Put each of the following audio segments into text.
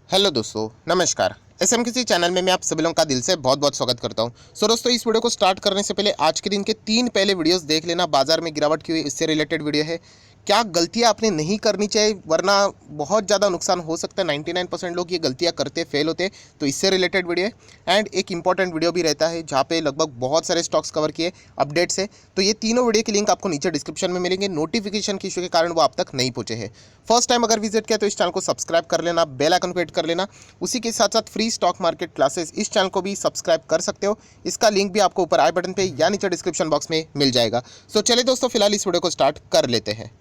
Hello दोस्तों, नमस्कार। SMKC channel में मैं आप सभी लोगों का दिल से बहुत बहुत स्वागत करता हूं। दोस्तों, इस वीडियो को स्टार्ट करने से पहले आज के दिन के 3 पहले वीडियोस देख लेना। बाजार में गिरावट क्यों हुई, इससे रिलेटेड वीडियो है। क्या गलतियां आपने नहीं करनी चाहिए, वरना बहुत ज़्यादा नुकसान हो सकता है। 99% लोग ये गलतियां करते फेल होते, तो इससे रिलेटेड वीडियो है। एंड एक इंपॉर्टेंट वीडियो भी रहता है जहाँ पे लगभग बहुत सारे स्टॉक्स कवर किए, अपडेट्स है। तो ये तीनों वीडियो की लिंक आपको नीचे डिस्क्रिप्शन में मिलेंगे। नोटिफिकेशन की इशू के कारण वो आप तक नहीं पहुंचे हैं। फर्स्ट टाइम अगर विजिट किया तो इस चैनल को सब्सक्राइब कर लेना, बेल आइकन को हिट कर लेना। उसी के साथ साथ फ्री स्टॉक मार्केट क्लासेस इस चैनल को भी सब्सक्राइब कर सकते हो। इसका लिंक भी आपको ऊपर आई बटन पे या नीचे डिस्क्रिप्शन बॉक्स में मिल जाएगा। चलिए दोस्तों, फिलहाल इस वीडियो को स्टार्ट कर लेते हैं।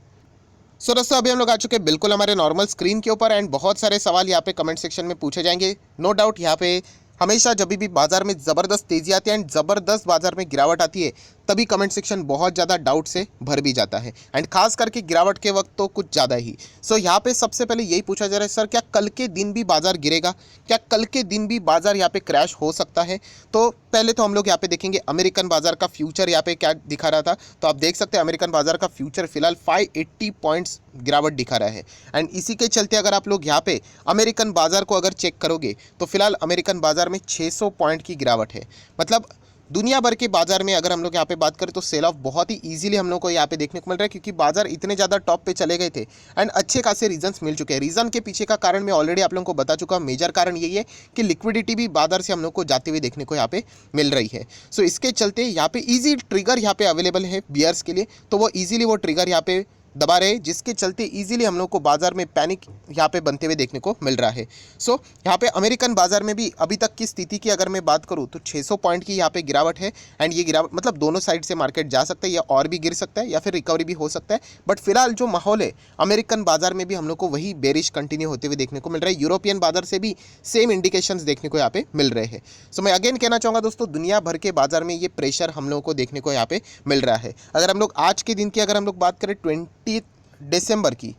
दोस्तों, अभी हम लोग आ चुके हैं बिल्कुल हमारे नॉर्मल स्क्रीन के ऊपर। एंड बहुत सारे सवाल यहाँ पे कमेंट सेक्शन में पूछे जाएंगे। नो डाउट, यहाँ पे हमेशा जब भी बाजार में ज़बरदस्त तेजी आती है एंड ज़बरदस्त बाजार में गिरावट आती है, तभी कमेंट सेक्शन बहुत ज़्यादा डाउट से भर भी जाता है। एंड खास करके गिरावट के वक्त तो कुछ ज़्यादा ही। यहाँ पे सबसे पहले यही पूछा जा रहा है, सर क्या कल के दिन भी बाजार गिरेगा, क्या कल के दिन भी बाजार यहाँ पे क्रैश हो सकता है? तो पहले तो हम लोग यहाँ पे देखेंगे अमेरिकन बाजार का फ्यूचर यहाँ पे क्या दिखा रहा था। तो आप देख सकते हैं अमेरिकन बाजार का फ्यूचर फिलहाल 580 पॉइंट्स गिरावट दिखा रहा है। एंड इसी के चलते अगर आप लोग यहाँ पे अमेरिकन बाजार को अगर चेक करोगे तो फिलहाल अमेरिकन बाजार में 600 पॉइंट की गिरावट है। मतलब दुनिया भर के बाजार में अगर हम लोग यहाँ पे बात करें तो सेल ऑफ बहुत ही इजीली हम लोग को यहाँ पे देखने को मिल रहा है, क्योंकि बाजार इतने ज़्यादा टॉप पे चले गए थे। एंड अच्छे खासे रीजंस मिल चुके हैं। रीजन के पीछे का कारण मैं ऑलरेडी आप लोगों को बता चुका हूँ। मेजर कारण यही है कि लिक्विडिटी भी बाजार से हम लोग को जाते हुए देखने को यहाँ पे मिल रही है। इसके चलते यहाँ पे ईजी ट्रिगर यहाँ पे अवेलेबल है बियर्स के लिए, तो वो ईजिली वो ट्रिगर यहाँ पे दबा रहे, जिसके चलते इजीली हम लोग को बाजार में पैनिक यहाँ पे बनते हुए देखने को मिल रहा है। यहाँ पे अमेरिकन बाजार में भी अभी तक की स्थिति की अगर मैं बात करूँ तो 600 पॉइंट की यहाँ पे गिरावट है। एंड ये गिरावट मतलब दोनों साइड से मार्केट जा सकता है, या और भी गिर सकता है या फिर रिकवरी भी हो सकता है। बट फिलहाल जो माहौल है अमेरिकन बाजार में भी हम लोग को वही बेरिश कंटिन्यू होते हुए देखने को मिल रहा है। यूरोपियन बाजार से भी सेम इंडिकेशंस देखने को यहाँ पे मिल रहे हैं। मैं अगेन कहना चाहूँगा दोस्तों, दुनिया भर के बाजार में ये प्रेशर हम लोगों को देखने को यहाँ पे मिल रहा है। अगर हम लोग आज के दिन की अगर हम लोग बात करें 20 दिसंबर की,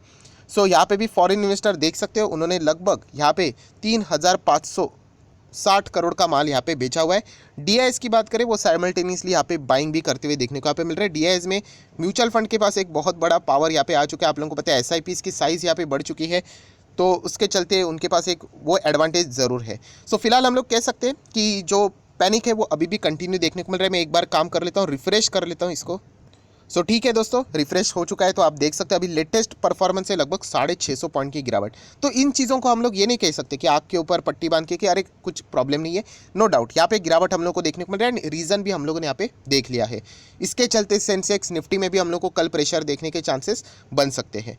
यहाँ पे भी फॉरेन इन्वेस्टर देख सकते हो, उन्होंने लगभग यहाँ पे 3560 करोड़ का माल यहाँ पे बेचा हुआ है। डीआईएस की बात करें, वो साइमल्टेनियसली यहाँ पे बाइंग भी करते हुए देखने को यहाँ पे मिल रहा है। डीआईएस में म्यूचुअल फंड के पास एक बहुत बड़ा पावर यहाँ पे आ चुका है। आप लोगों को पता है एसआईपीज़ की साइज़ यहाँ पे बढ़ चुकी है, तो उसके चलते उनके पास एक वो एडवांटेज ज़रूर है। फिलहाल हम लोग कह सकते हैं कि जो पैनिक है वो अभी भी कंटिन्यू देखने को मिल रहा है। मैं एक बार काम कर लेता हूँ, रिफ्रेश कर लेता हूँ इसको। ठीक है दोस्तों, रिफ्रेश हो चुका है। तो आप देख सकते हैं अभी लेटेस्ट परफॉर्मेंस है लगभग 650 पॉइंट की गिरावट। तो इन चीज़ों को हम लोग ये नहीं कह सकते कि आग के ऊपर पट्टी बांध के कि अरे कुछ प्रॉब्लम नहीं है। नो डाउट यहाँ पे गिरावट हम लोग को देखने को मिल रहा है। रीज़न भी हम लोगों ने यहाँ पे देख लिया है। इसके चलते सेंसेक्स निफ्टी में भी हम लोग को कल प्रेशर देखने के चांसेस बन सकते हैं।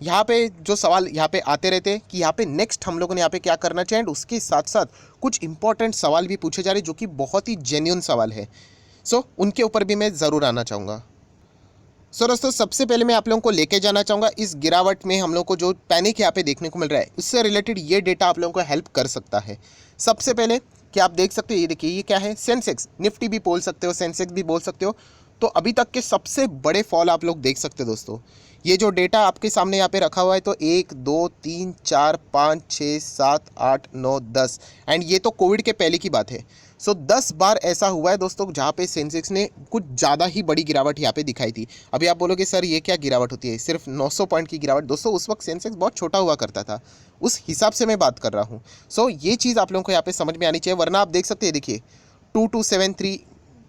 यहाँ पे जो सवाल यहाँ पे आते रहते हैं कि यहाँ पे नेक्स्ट हम लोगों ने यहाँ पे क्या करना चाहिए, एंड उसके साथ साथ कुछ इंपॉर्टेंट सवाल भी पूछे जा रहे हैं जो कि बहुत ही जेन्युइन सवाल है। उनके ऊपर भी मैं ज़रूर आना चाहूँगा। दोस्तों, सबसे पहले मैं आप लोगों को लेके जाना चाहूँगा इस गिरावट में हम लोग को जो पैनिक यहाँ पे देखने को मिल रहा है, उससे रिलेटेड ये डेटा आप लोगों को हेल्प कर सकता है। सबसे पहले कि आप देख सकते हो, ये देखिए ये क्या है, सेंसेक्स निफ्टी भी बोल सकते हो, सेंसेक्स भी बोल सकते हो। तो अभी तक के सबसे बड़े फॉल आप लोग देख सकते हो दोस्तों। ये जो डेटा आपके सामने यहाँ पे रखा हुआ है, तो 1 2 3 4 5 6 7 8 9 10, एंड ये तो कोविड के पहले की बात है। 10 बार ऐसा हुआ है दोस्तों जहाँ पे सेंसेक्स ने कुछ ज़्यादा ही बड़ी गिरावट यहाँ पे दिखाई थी। अभी आप बोलोगे सर ये क्या गिरावट होती है, सिर्फ 900 पॉइंट की गिरावट। दोस्तों उस वक्त सेंसेक्स बहुत छोटा हुआ करता था, उस हिसाब से मैं बात कर रहा हूँ। ये चीज़ आप लोगों को यहाँ पे समझ में आनी चाहिए, वरना आप देख सकते हैं, देखिए 2273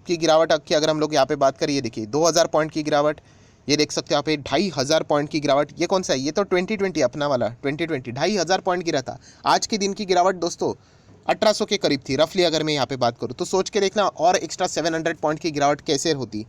की गिरावट की अगर हम लोग यहाँ पे बात करें, ये देखिए 2000 पॉइंट की गिरावट, ये देख सकते हैं यहाँ पे 2500 पॉइंट की गिरावट। ये कौन सा है, ये तो 2020 अपना वाला 2020 2500 पॉइंट गिरा था। आज के दिन की गिरावट दोस्तों 1800 के करीब थी रफली। अगर मैं यहाँ पे बात करूँ तो सोच के देखना और एक्स्ट्रा 700 पॉइंट की गिरावट कैसे होती।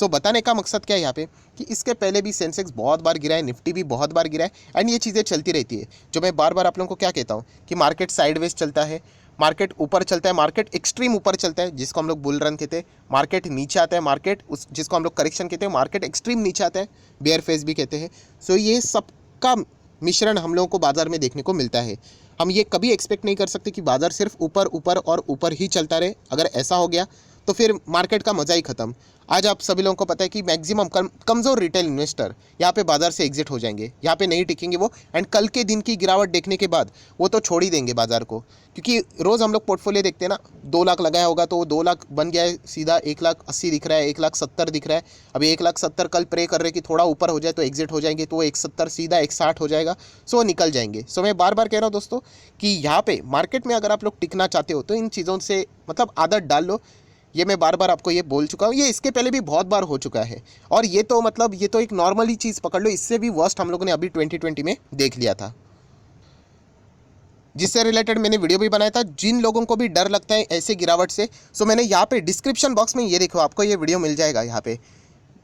बताने का मकसद क्या है यहाँ पे कि इसके पहले भी सेंसेक्स बहुत बार गिरा है, निफ्टी भी बहुत बार गिरा है, एंड ये चीज़ें चलती रहती है। जो मैं बार बार आप लोगों को क्या कहता हूँ कि मार्केट साइडवेज चलता है, मार्केट ऊपर चलता है, मार्केट एक्सट्रीम ऊपर चलता है जिसको हम लोग बुल रन कहते हैं, मार्केट नीचे आता है, मार्केट उस जिसको हम लोग करेक्शन कहते हैं, मार्केट एक्सट्रीम नीचे आता है, बेयर फेस भी कहते हैं। ये सबका मिश्रण हम लोगों को बाजार में देखने को मिलता है। हम ये कभी एक्सपेक्ट नहीं कर सकते कि बाजार सिर्फ ऊपर ऊपर और ऊपर ही चलता रहे। अगर ऐसा हो गया तो फिर मार्केट का मज़ा ही खत्म। आज आप सभी लोगों को पता है कि मैक्सिमम कमज़ोर रिटेल इन्वेस्टर यहाँ पे बाजार से एग्जिट हो जाएंगे, यहाँ पे नहीं टिकेंगे वो, एंड कल के दिन की गिरावट देखने के बाद वो तो छोड़ ही देंगे बाजार को। क्योंकि रोज़ हम लोग पोर्टफोलियो देखते हैं ना, 2 लाख लगाया होगा तो वो 2 लाख बन गया है, सीधा 1,80,000 दिख रहा है, 1,70,000 दिख रहा है। अभी 1,70,000 कल प्रे कर रहे कि थोड़ा ऊपर हो जाए तो एग्जिट हो जाएंगे, तो वो 1,70,000 सीधा 1,60,000 हो जाएगा, सो वो निकल जाएंगे। सो मैं बार बार कह रहा हूँ दोस्तों कि यहाँ पे मार्केट में अगर आप लोग टिकना चाहते हो तो इन चीज़ों से मतलब आदत डाल लो। ये मैं बार बार आपको ये बोल चुका हूँ, ये इसके पहले भी बहुत बार हो चुका है, और ये तो मतलब ये तो एक नॉर्मल ही चीज़ पकड़ लो, इससे भी वर्स्ट हम लोगों ने अभी 2020 में देख लिया था, जिससे रिलेटेड मैंने वीडियो भी बनाया था। जिन लोगों को भी डर लगता है ऐसे गिरावट से, सो मैंने यहाँ पे डिस्क्रिप्शन बॉक्स में ये देखो आपको ये वीडियो मिल जाएगा। यहाँ पे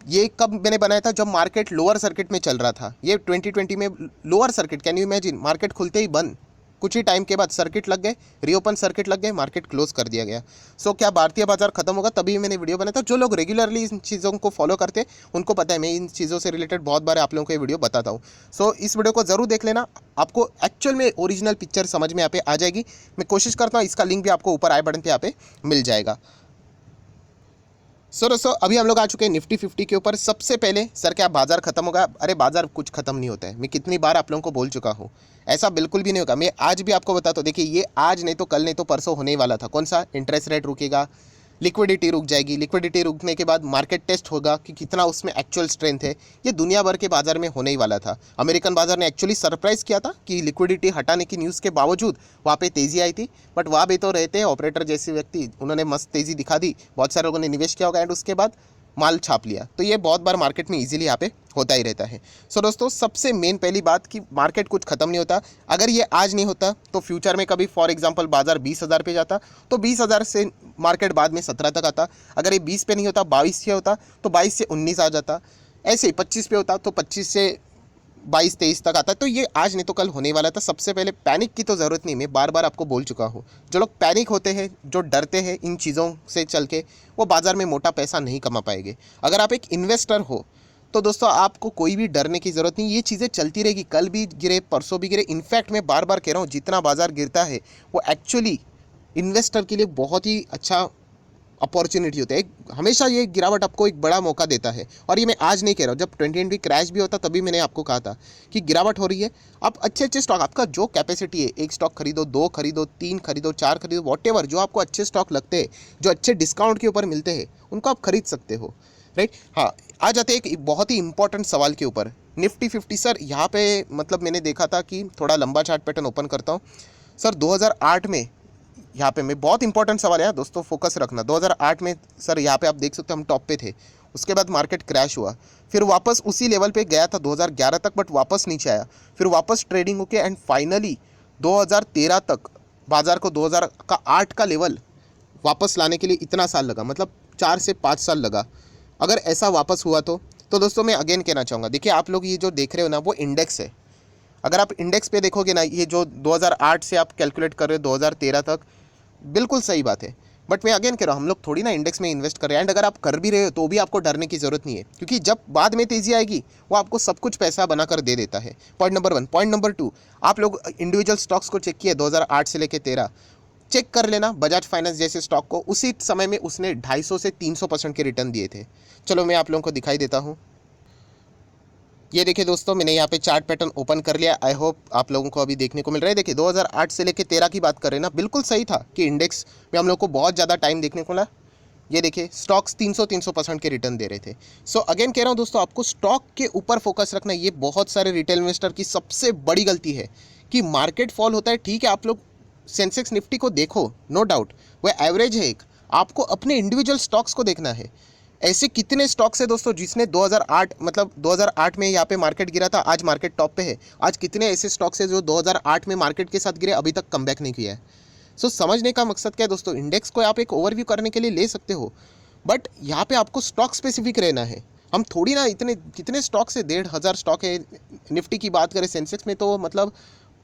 ये कब मैंने बनाया था, जब मार्केट लोअर सर्किट में चल रहा था, ये 2020 में lower circuit. Can you imagine, market खुलते ही बंद, कुछ ही टाइम के बाद सर्किट लग गए, रीओपन सर्किट लग गए, मार्केट क्लोज कर दिया गया। सो क्या भारतीय बाजार खत्म होगा? तभी मैंने वीडियो बनाया था। जो लोग रेगुलरली इन चीज़ों को फॉलो करते हैं उनको पता है, मैं इन चीज़ों से रिलेटेड बहुत बार आप लोगों को ये वीडियो बताता हूँ। सो इस वीडियो को ज़रूर देख लेना, आपको एक्चुअल में ओरिजिनल पिक्चर समझ में यहाँ पे आ जाएगी। मैं कोशिश करता हूँ इसका लिंक भी आपको ऊपर आई बटन पे यहाँ पे मिल जाएगा। सर अभी हम लोग आ चुके हैं निफ्टी 50 के ऊपर। सबसे पहले सर क्या बाजार खत्म होगा? अरे बाजार कुछ खत्म नहीं होता है, मैं कितनी बार आप लोगों को बोल चुका हूँ, ऐसा बिल्कुल भी नहीं होगा। मैं आज भी आपको बताता हूँ, देखिए ये आज नहीं तो कल नहीं तो परसों होने ही वाला था। कौन सा? इंटरेस्ट रेट रुकेगा, लिक्विडिटी रुक जाएगी, लिक्विडिटी रुकने के बाद मार्केट टेस्ट होगा कि कितना उसमें एक्चुअल स्ट्रेंथ है। ये दुनिया भर के बाजार में होने ही वाला था। अमेरिकन बाजार ने एक्चुअली सरप्राइज किया था कि लिक्विडिटी हटाने की न्यूज़ के बावजूद वहाँ पे तेज़ी आई थी, बट वहाँ भी तो रहते हैं ऑपरेटर जैसे व्यक्ति, उन्होंने मस्त तेज़ी दिखा दी, बहुत सारे लोगों ने निवेश किया होगा एंड उसके बाद माल छाप लिया। तो ये बहुत बार मार्केट में इजीली यहाँ पे होता ही रहता है। सो दोस्तों सबसे मेन पहली बात कि मार्केट कुछ खत्म नहीं होता। अगर ये आज नहीं होता तो फ्यूचर में कभी फॉर एग्जांपल बाजार 20,000 पे जाता तो 20,000 से मार्केट बाद में 17 तक आता। अगर ये 20 पे नहीं होता, 22 से होता तो 22 से 19 आ जाता। ऐसे ही 25 पे होता तो 25 से 22-23 तक आता है। तो ये आज नहीं तो कल होने वाला था। सबसे पहले पैनिक की तो ज़रूरत नहीं, मैं बार बार आपको बोल चुका हूँ। जो लोग पैनिक होते हैं, जो डरते हैं इन चीज़ों से चल के, वो बाज़ार में मोटा पैसा नहीं कमा पाएंगे। अगर आप एक इन्वेस्टर हो तो दोस्तों आपको कोई भी डरने की ज़रूरत नहीं, ये चीज़ें चलती रहेगी। कल भी गिरे, परसों भी गिरे। इनफैक्ट मैं बार बार कह रहा हूँ, जितना बाज़ार गिरता है वो एक्चुअली इन्वेस्टर के लिए बहुत ही अच्छा अपॉर्चुनिटी होता है। हमेशा ये गिरावट आपको एक बड़ा मौका देता है। और ये मैं आज नहीं कह रहा हूँ, जब 2020 क्रैश भी होता तभी मैंने आपको कहा था कि गिरावट हो रही है। आप अच्छे अच्छे स्टॉक, आपका जो कैपेसिटी है, एक स्टॉक खरीदो, 2 खरीदो, 3 खरीदो, 4 खरीदो, वॉटेवर जो आपको अच्छे स्टॉक लगते हैं, जो अच्छे डिस्काउंट के ऊपर मिलते हैं, उनको आप खरीद सकते हो, राइट। हाँ, आ जाते हैं एक बहुत ही इंपॉर्टेंट सवाल के ऊपर, निफ्टी 50। सर यहाँ पे मतलब मैंने देखा था कि थोड़ा लंबा चार्ट पैटर्न ओपन करता हूँ सर। 2008 में यहाँ पे मैं, बहुत इंपॉर्टेंट सवाल है दोस्तों, फोकस रखना। 2008 में सर यहाँ पे आप देख सकते हो हम टॉप पे थे, उसके बाद मार्केट क्रैश हुआ, फिर वापस उसी लेवल पे गया था 2011 तक, बट वापस नीचे आया, फिर वापस ट्रेडिंग होके एंड फाइनली 2013 तक बाजार को 2008 का लेवल वापस लाने के लिए इतना साल लगा, मतलब 4 से 5 साल लगा। अगर ऐसा वापस हुआ तो दोस्तों मैं अगेन कहना चाहूँगा, देखिए आप लोग ये जो देख रहे हो ना वो इंडेक्स है। अगर आप इंडेक्स पे देखोगे ना, ये जो 2008 से आप कैलकुलेट कर रहे हो 2013 तक, बिल्कुल सही बात है। बट मैं अगेन कह रहा हूँ, हम लोग थोड़ी ना इंडेक्स में इन्वेस्ट कर रहे हैं। एंड अगर आप कर भी रहे हो तो भी आपको डरने की ज़रूरत नहीं है, क्योंकि जब बाद में तेज़ी आएगी वो आपको सब कुछ पैसा बनाकर दे देता है। Point number 1। पॉइंट नंबर 2, आप लोग इंडिविजुअल स्टॉक्स को चेक किए 2008 से लेकर 13, चेक कर लेना। बजाज फाइनेंस जैसे स्टॉक को उसी समय में उसने 250 से 300% के रिटर्न दिए थे। चलो मैं आप लोगों को दिखाई देता हूँ। ये देखिए दोस्तों, मैंने यहाँ पे चार्ट पैटर्न ओपन कर लिया। आई होप आप लोगों को अभी देखने को मिल रहा है। देखिए 2008 से लेकर 13 की बात कर रहे हैं ना, बिल्कुल सही था कि इंडेक्स में हम लोग को बहुत ज़्यादा टाइम देखने को मिला। ये देखिए स्टॉक्स 300% के रिटर्न दे रहे थे। सो अगेन कह रहा हूँ दोस्तों, आपको स्टॉक के ऊपर फोकस रखना। ये बहुत सारे रिटेल इन्वेस्टर की सबसे बड़ी गलती है कि मार्केट फॉल होता है, ठीक है, आप लोग सेंसेक्स निफ्टी को देखो, नो डाउट वह एवरेज है एक, आपको अपने इंडिविजुअल स्टॉक्स को देखना है। ऐसे कितने स्टॉक्स है दोस्तों जिसने 2008 मतलब 2008 में यहाँ पे मार्केट गिरा था, आज मार्केट टॉप पे है। आज कितने ऐसे स्टॉक्स है जो 2008 में मार्केट के साथ गिरे, अभी तक कमबैक नहीं किया है। सो समझने का मकसद क्या है दोस्तों, इंडेक्स को आप एक ओवरव्यू करने के लिए ले सकते हो, बट यहाँ पे आपको स्टॉक स्पेसिफिक रहना है। हम थोड़ी ना इतने कितने स्टॉक्स है, 1,500 स्टॉक है। निफ्टी की बात करें, सेंसेक्स में तो मतलब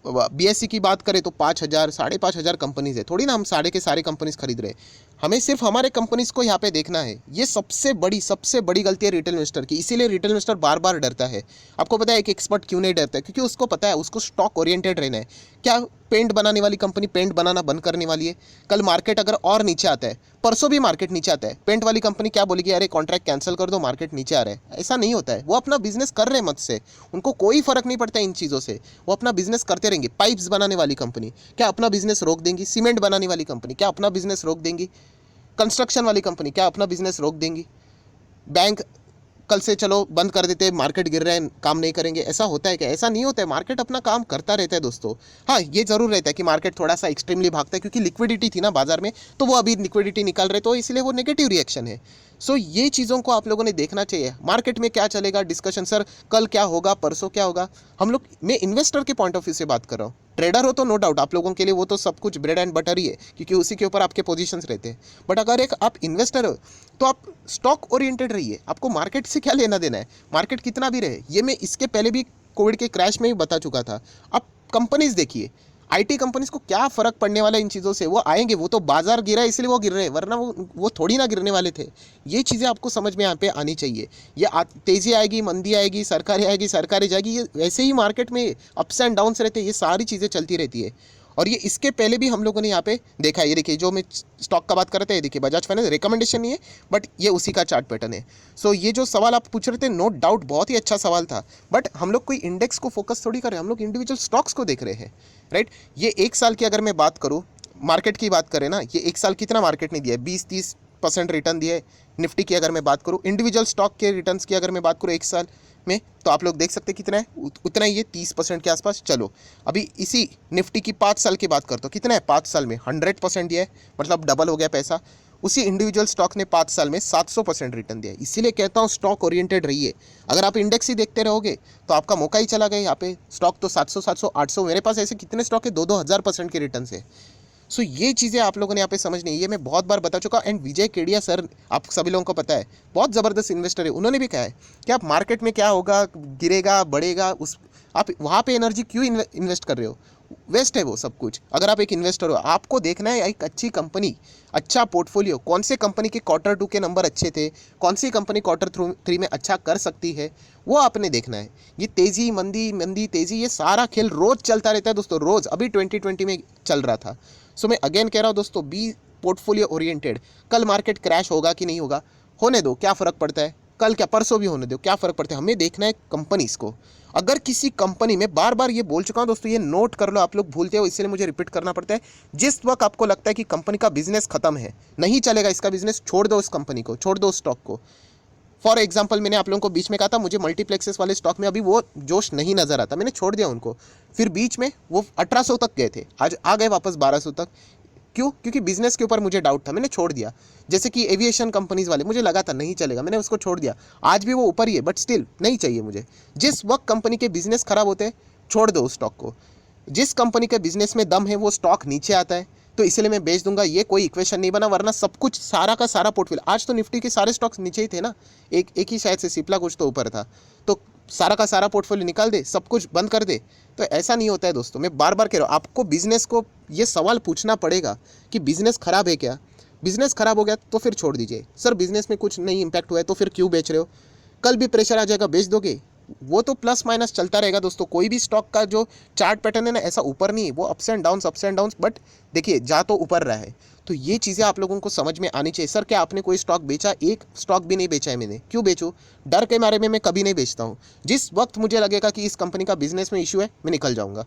बीएससी की बात करें तो 5,000 5,500 कंपनीज है। थोड़ी ना हम सारे के सारे कंपनीज खरीद रहे हैं। हमें सिर्फ हमारे कंपनीज को यहाँ पे देखना है। ये सबसे बड़ी गलती है रिटेल इन्वेस्टर की, इसीलिए रिटेल इन्वेस्टर बार बार डरता है। आपको पता है एक एक्सपर्ट क्यों नहीं डरता है? क्योंकि उसको पता है उसको स्टॉक ओरिएंटेड रहना है। क्या पेंट बनाने वाली कंपनी पेंट बनाना बंद करने वाली है? कल मार्केट अगर और नीचे आता है, परसों भी मार्केट नीचे आता है, पेंट वाली कंपनी क्या बोलेगी? अरे कॉन्ट्रैक्ट कैंसिल कर दो, मार्केट नीचे आ रहा है। ऐसा नहीं होता है। वो अपना बिजनेस कर रहे हैं मत से, उनको कोई फर्क नहीं पड़ता इन चीज़ों से, वो अपना बिजनेस करते रहेंगे। पाइप्स बनाने वाली कंपनी क्या अपना बिजनेस रोक देंगी? सीमेंट बनाने वाली कंपनी क्या अपना बिजनेस रोक देंगी? कंस्ट्रक्शन वाली कंपनी क्या अपना बिजनेस रोक देंगी? बैंक कल से चलो बंद कर देते, मार्केट गिर रहा है, काम नहीं करेंगे, ऐसा होता है क्या? ऐसा नहीं होता है। मार्केट अपना काम करता रहता है दोस्तों। हाँ, ये जरूर रहता है कि मार्केट थोड़ा सा एक्सट्रीमली भागता है, क्योंकि लिक्विडिटी थी ना बाजार में, तो वो अभी लिक्विडिटी निकाल रहे, तो इसलिए वो नेगेटिव रिएक्शन है। सो ये चीज़ों को आप लोगों ने देखना चाहिए। मार्केट में क्या चलेगा, डिस्कशन सर कल क्या होगा, परसों क्या होगा। हम लोग, मैं इन्वेस्टर के पॉइंट ऑफ व्यू से बात कर रहा हूँ। ट्रेडर हो तो नो डाउट आप लोगों के लिए वो तो सब कुछ ब्रेड एंड बटर ही है, क्योंकि उसी के ऊपर आपके पोजीशंस रहते हैं। बट अगर एक आप इन्वेस्टर हो तो आप स्टॉक ओरिएंटेड रहिए। आपको मार्केट से क्या लेना देना है, मार्केट कितना भी रहे। ये मैं इसके पहले भी कोविड के क्रैश में ही बता चुका था। आप कंपनीज देखिए, आईटी कंपनीज को क्या फर्क पड़ने वाला है इन चीज़ों से? वो आएंगे, वो तो बाजार गिरा है इसलिए वो गिर रहे हैं, वरना वो थोड़ी ना गिरने वाले थे। ये चीज़ें आपको समझ में यहाँ पे आनी चाहिए। ये तेज़ी आएगी, मंदी आएगी, सरकारी जाएगी, ये वैसे ही मार्केट में अप्स एंड डाउन्स रहते हैं। ये सारी चीज़ें चलती रहती है, और ये इसके पहले भी हम लोगों ने यहाँ पे देखा है। ये देखिए, जो मैं स्टॉक का बात कर रहे थे, ये देखिए बजाज फाइनेंस, रिकमेंडेशन नहीं है बट ये उसी का चार्ट पैटर्न है। सो ये जो सवाल आप पूछ रहे थे, नो डाउट बहुत ही अच्छा सवाल था, बट हम लोग कोई इंडेक्स को फोकस थोड़ी कर रहे हैं, हम लोग इंडिविजुअल स्टॉक्स को देख रहे हैं, राइट। ये एक साल की अगर मैं बात करूँ, मार्केट की बात करें ना, ये एक साल कितना मार्केट ने दिया है? 20-30% रिटर्न दिया है। निफ्टी की अगर मैं बात करूँ, इंडिविजुअल स्टॉक के रिटर्न्स की अगर मैं बात करूँ एक साल में, तो आप लोग देख सकते हैं कितना है, उतना ही है, 30% के आसपास। चलो अभी इसी निफ्टी की 5 साल की बात करता हूँ, कितना है 5 साल में? 100% दिया है, मतलब डबल हो गया पैसा। उसी इंडिविजुअल स्टॉक ने 5 साल में 700% रिटर्न दिया है। इसीलिए कहता हूँ स्टॉक ओरिएंटेड रहिए। अगर आप इंडेक्स ही देखते रहोगे तो आपका मौका ही चला गया। यहाँ पे स्टॉक तो 700, 800, मेरे पास ऐसे कितने स्टॉक है 2-2 हज़ार% के रिटर्न से। सो ये चीज़ें आप लोगों ने यहाँ पे समझनी है। ये मैं बहुत बार बता चुका। एंड विजय केडिया सर, आप सभी लोगों को पता है, बहुत ज़बरदस्त इन्वेस्टर है। उन्होंने भी कहा है कि आप मार्केट में क्या होगा, गिरेगा बढ़ेगा, उस आप वहाँ पे एनर्जी क्यों इन्वेस्ट कर रहे हो? वेस्ट है वो सब कुछ। अगर आप एक इन्वेस्टर हो, आपको देखना है एक अच्छी कंपनी, अच्छा पोर्टफोलियो, कौन से कंपनी के Q2 के नंबर अच्छे थे, कौन सी कंपनी Q3 में अच्छा कर सकती है, वो आपने देखना है। ये तेज़ी मंदी मंदी तेज़ी, ये सारा खेल रोज़ चलता रहता है दोस्तों, रोज़। अभी 2020 में चल रहा था। सो मैं अगेन कह रहा हूँ दोस्तों, बी पोर्टफोलियो ओरिएंटेड। कल मार्केट क्रैश होगा कि नहीं होगा, होने दो, क्या फ़र्क पड़ता है? कल क्या परसों भी होने दो, क्या फ़र्क पड़ता है? हमें देखना है कंपनीज़ को। अगर किसी कंपनी में, बार बार ये बोल चुका हूँ दोस्तों, ये नोट कर लो, आप लोग भूलते हो इसलिए मुझे रिपीट करना पड़ता है। जिस वक्त आपको लगता है कि कंपनी का बिजनेस खत्म है, नहीं चलेगा इसका बिजनेस, छोड़ दो उस कंपनी को, छोड़ दो उस स्टॉक को। फॉर एग्जाम्पल, मैंने आप लोगों को बीच में कहा था मुझे मल्टीप्लेक्सेस वाले स्टॉक में अभी वो जोश नहीं नज़र आता, मैंने छोड़ दिया उनको। फिर बीच में वो 1800 तक गए थे, आज आ गए वापस 1200 तक। क्यों? क्योंकि बिजनेस के ऊपर मुझे डाउट था, मैंने छोड़ दिया। जैसे कि एविएशन कंपनीज वाले, मुझे लगा था नहीं चलेगा, मैंने उसको छोड़ दिया। आज भी वो ऊपर ही है, बट स्टिल नहीं चाहिए मुझे। जिस वक्त कंपनी के बिजनेस खराब होते हैं, छोड़ दो उस स्टॉक को। जिस कंपनी के बिजनेस में दम है, वो स्टॉक नीचे आता है तो इसलिए मैं बेच दूंगा, ये कोई इक्वेशन नहीं बना। वरना सब कुछ, सारा का सारा पोर्टफोलियो, आज तो निफ्टी के सारे स्टॉक्स नीचे ही थे ना, एक ही शायद से सिप्ला कुछ तो ऊपर था, तो सारा का सारा पोर्टफोलियो निकाल दे, सब कुछ बंद कर दे। तो ऐसा नहीं होता है दोस्तों। मैं बार बार कह रहा हूँ, आपको बिजनेस को ये सवाल पूछना पड़ेगा कि बिजनेस खराब है क्या? बिजनेस खराब हो गया तो फिर छोड़ दीजिए। सर बिजनेस में कुछ नहीं इम्पैक्ट हुआ है तो फिर क्यों बेच रहे हो? कल भी प्रेशर आ जाएगा, बेच दोगे। वो तो प्लस माइनस चलता रहेगा दोस्तों। कोई भी स्टॉक का जो चार्ट पैटर्न है ना, ऐसा ऊपर नहीं है, वो अप्स एंड डाउन्स, बट देखिए जा तो ऊपर रहा है। तो ये चीज़ें आप लोगों को समझ में आनी चाहिए। सर क्या आपने कोई स्टॉक बेचा? एक स्टॉक भी नहीं बेचा है मैंने। क्यों बेचूं? डर के मारे में मैं कभी नहीं बेचता हूँ। जिस वक्त मुझे लगेगा कि इस कंपनी का बिजनेस में इशू है, मैं निकल जाऊँगा।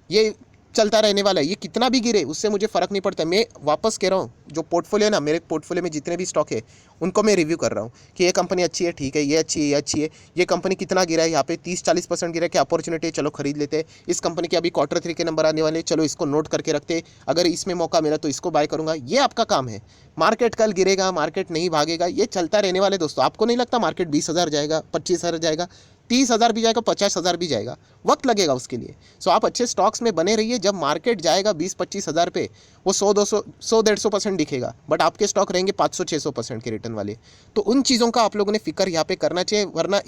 ये चलता रहने वाला है, ये कितना भी गिरे उससे मुझे फ़र्क नहीं पड़ता। मैं वापस कह रहा हूँ, जो पोर्टफोलियो है ना, मेरे पोर्टफोलियो में जितने भी स्टॉक है उनको मैं रिव्यू कर रहा हूँ कि ये कंपनी अच्छी है, ठीक है, ये अच्छी है, ये अच्छी है। ये कंपनी कितना गिरा है, यहाँ पे 30-40% गिरा है, क्या अपॉर्चुनिटी है, चलो खरीद लेते हैं। इस कंपनी के अभी Q3 के नंबर आने वाले, चलो इसको नोट करके रखते, अगर इसमें मौका मिला तो इसको बाय करूँगा। ये आपका काम है। मार्केट कल गिरेगा, मार्केट नहीं भागेगा, ये चलता रहने वाले दोस्तों। आपको नहीं लगता मार्केट 20,000 जाएगा, 25,000 जाएगा, 30,000 भी जाएगा, 50,000 भी जाएगा? वक्त लगेगा उसके लिए। सो आप अच्छे स्टॉक्स में बने रहिए। जब मार्केट जाएगा 20-25,000 पे, वो 100-150% दिखेगा, बट आपके स्टॉक रहेंगे 500-600% के रिटर्न वाले। तो उन चीज़ों का आप लोगों ने फिक्र यहाँ पे करना चाहिए, वरना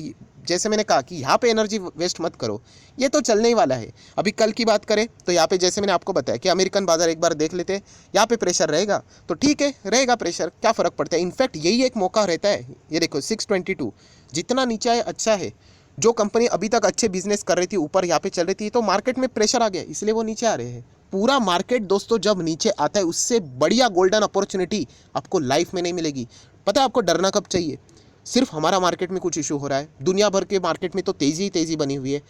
जैसे मैंने कहा कि यहाँ पे एनर्जी वेस्ट मत करो, ये तो चलने ही वाला है। अभी कल की बात करें तो यहाँ पे जैसे मैंने आपको बताया कि अमेरिकन बाजार एक बार देख लेते हैं, यहाँ पे प्रेशर रहेगा तो ठीक है, रहेगा प्रेशर, क्या फ़र्क पड़ता है। इनफैक्ट यही एक मौका रहता है। ये देखो 622 जितना नीचे आए अच्छा है। जो कंपनी अभी तक अच्छे बिजनेस कर रही थी, ऊपर यहाँ पे चल रही थी, तो मार्केट में प्रेशर आ गया, इसलिए वो नीचे आ रहे हैं। पूरा मार्केट दोस्तों जब नीचे आता है, उससे बढ़िया गोल्डन अपॉर्चुनिटी आपको लाइफ में नहीं मिलेगी। पता है आपको डरना कब चाहिए? सिर्फ हमारा मार्केट में कुछ इशू हो रहा है, दुनिया भर के मार्केट में तो तेज़ी ही तेज़ी बनी हुई है,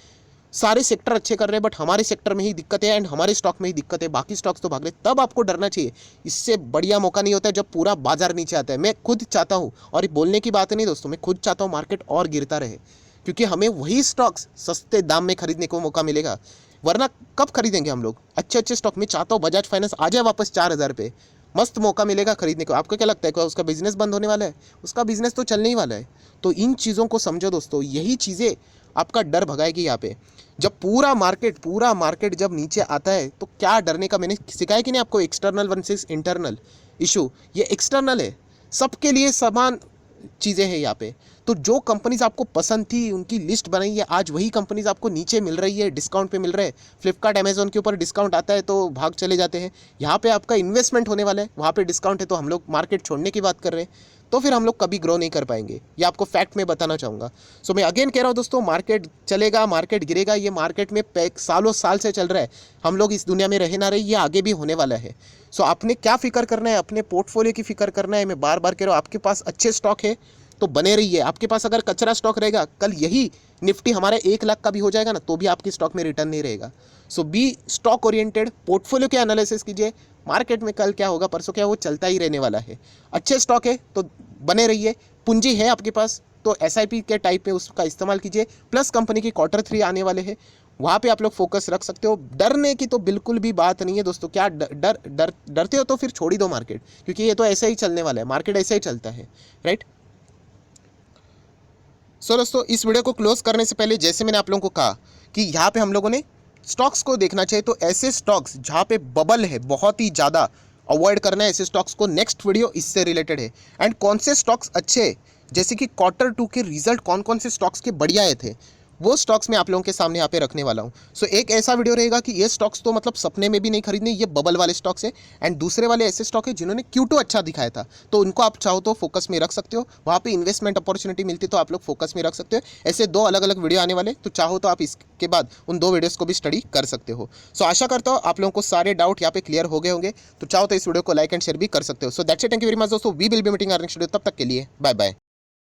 सारे सेक्टर अच्छे कर रहे हैं, बट हमारे सेक्टर में ही दिक्कत है एंड हमारे स्टॉक में ही दिक्कत है, बाकी स्टॉक्स तो भाग रहे, तब आपको डरना चाहिए। इससे बढ़िया मौका नहीं होता है जब पूरा बाजार नीचे आता है। मैं खुद चाहता हूँ, और ये बोलने की बात नहीं दोस्तों, मैं खुद चाहता हूँ मार्केट और गिरता रहे, क्योंकि हमें वही स्टॉक्स सस्ते दाम में खरीदने को मौका मिलेगा। वरना कब खरीदेंगे हम लोग अच्छे अच्छे स्टॉक? मैं चाहता हूँ बजाज फाइनेंस आ जाए वापस 4,000 पे, मस्त मौका मिलेगा खरीदने को। आपको क्या लगता है कि उसका बिजनेस बंद होने वाला है? उसका बिजनेस तो चलने ही वाला है। तो इन चीज़ों को समझो दोस्तों, यही चीज़ें आपका डर भगाएगी। यहाँ पे जब पूरा मार्केट जब नीचे आता है तो क्या डरने का, मैंने सिखाया कि नहीं आपको, एक्सटर्नल वर्सेस इंटरनल इशू। ये एक्सटर्नल है, सबके लिए समान चीज़ें हैं यहाँ पे। तो जो कंपनीज आपको पसंद थी उनकी लिस्ट बनाई है, आज वही कंपनीज आपको नीचे मिल रही है, डिस्काउंट पे मिल रहे हैं। फ्लिपकार्ट अमेजोन के ऊपर डिस्काउंट आता है तो भाग चले जाते हैं। यहाँ पे आपका इन्वेस्टमेंट होने वाला है, वहाँ पे डिस्काउंट है तो हम लोग मार्केट छोड़ने की बात कर रहे हैं, तो फिर हम लोग कभी ग्रो नहीं कर पाएंगे। ये आपको फैक्ट में बताना चाहूँगा। सो मैं अगेन कह रहा हूँ दोस्तों, मार्केट चलेगा, मार्केट गिरेगा, ये मार्केट में सालों साल से चल रहा है। हम लोग इस दुनिया में रहे ना रहे, ये आगे भी होने वाला है। सो आपने क्या फिक्र करना है? अपने पोर्टफोलियो की फिक्र करना है। मैं बार बार कह रहा हूँ, आपके पास अच्छे स्टॉक है तो बने रहिए। आपके पास अगर कचरा स्टॉक रहेगा, कल यही निफ्टी हमारे 1 लाख का भी हो जाएगा ना, तो भी आपके स्टॉक में रिटर्न नहीं रहेगा। सो बी स्टॉक ओरिएंटेड, पोर्टफोलियो के एनालिसिस कीजिए। मार्केट में कल क्या होगा, परसों क्या, वो चलता ही रहने वाला है। अच्छे स्टॉक है तो बने रहिए, पूंजी है आपके पास तो SIP के टाइप में उसका इस्तेमाल कीजिए। प्लस कंपनी की Q3 आने वाले हैं, वहाँ पे आप लोग फोकस रख सकते हो। डरने की तो बिल्कुल भी बात नहीं है दोस्तों। क्या डरते हो तो फिर छोड़ ही दो मार्केट, क्योंकि ये तो ऐसे ही चलने वाला है, मार्केट ऐसे ही चलता है, राइट। सो दोस्तों, इस वीडियो को क्लोज करने से पहले जैसे मैंने आप लोगों को कहा कि यहाँ पे हम लोगों ने स्टॉक्स को देखना चाहिए, तो ऐसे स्टॉक्स जहाँ पे बबल है बहुत ही ज़्यादा अवॉइड करना है ऐसे स्टॉक्स को। नेक्स्ट वीडियो इससे रिलेटेड है। एंड कौन से स्टॉक्स अच्छे, जैसे कि Q2 के रिजल्ट कौन कौन से स्टॉक्स के बढ़िया आए थे, वो स्टॉक्स मैं आप लोगों के सामने यहाँ पे रखने वाला हूँ। सो एक ऐसा वीडियो रहेगा कि ये स्टॉक्स तो मतलब सपने में भी नहीं खरीदने, ये बबल वाले स्टॉक्स है। एंड दूसरे वाले ऐसे स्टॉक है जिन्होंने Q2 अच्छा दिखाया था, तो उनको आप चाहो तो फोकस में रख सकते हो। वहाँ पे इन्वेस्टमेंट अपॉर्चुनिटी मिलती है तो आप लोग फोकस में रख सकते हो। ऐसे 2 अलग अलग वीडियो आने वाले, तो चाहो तो आप इसके बाद उन 2 वीडियोज़ को भी स्टडी कर सकते हो। सो आशा करता हूँ आप लोगों को सारे डाउट यहाँ पे क्लियर हो गए होंगे। तो चाहो तो इस वीडियो को लाइक एंड शेयर भी कर सकते हो। So that's it, thank you very much दोस्तों। We will be meeting our next video, तब तक के लिए बाय बाय।